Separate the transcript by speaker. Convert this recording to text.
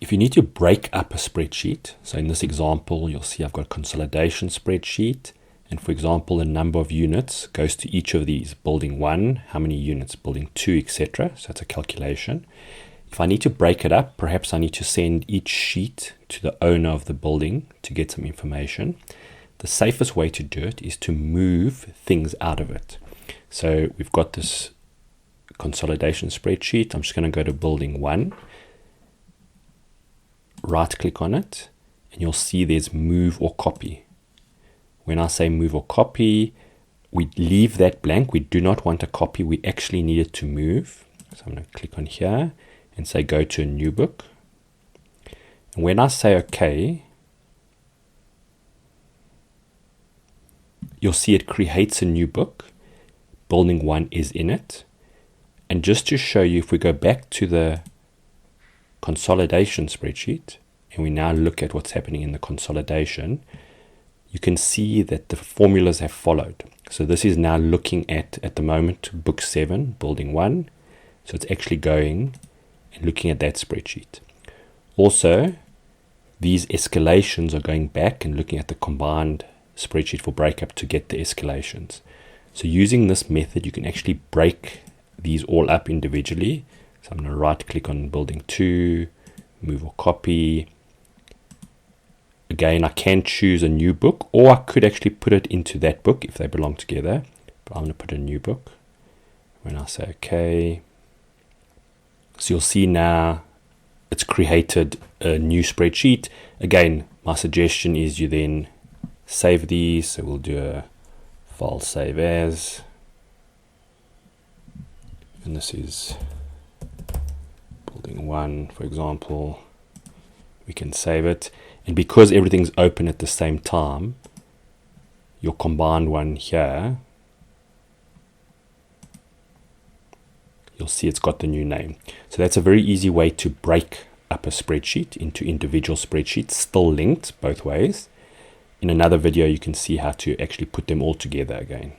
Speaker 1: If you need to break up a spreadsheet, so in this example, you'll see I've got a consolidation spreadsheet. And for example, the number of units goes to each of these. Building 1, how many units? Building 2, etc. So that's a calculation. If I need to break it up, perhaps I need to send each sheet to the owner of the building to get some information. The safest way to do it is to move things out of it. So we've got this consolidation spreadsheet. I'm just going to go to building 1. Right click on it and you'll see there's move or copy. When I say move or copy, we leave that blank. We do not want a copy. We actually need it to move. So I'm going to click on here and say go to a new book. And when I say OK, you'll see it creates a new book. Building 1 is in it. And just to show you, if we go back to the consolidation spreadsheet and we now look at what's happening in the consolidation, you can see that the formulas have followed. So this is now looking at the moment, book 7, building 1. So it's actually going and looking at that spreadsheet. Also, these escalations are going back and looking at the combined spreadsheet for breakup to get the escalations. So using this method, you can actually break these all up individually. So I'm going to right click on building 2, move or copy. Again, I can choose a new book, or I could actually put it into that book if they belong together. But I'm going to put a new book. When I say OK, so you'll see now it's created a new spreadsheet. Again, my suggestion is you then save these. So we'll do a file save as. And this is building 1, for example. We can save it. And because everything's open at the same time, your combined one here, you'll see it's got the new name. So that's a very easy way to break up a spreadsheet into individual spreadsheets, still linked both ways. In another video, you can see how to actually put them all together again.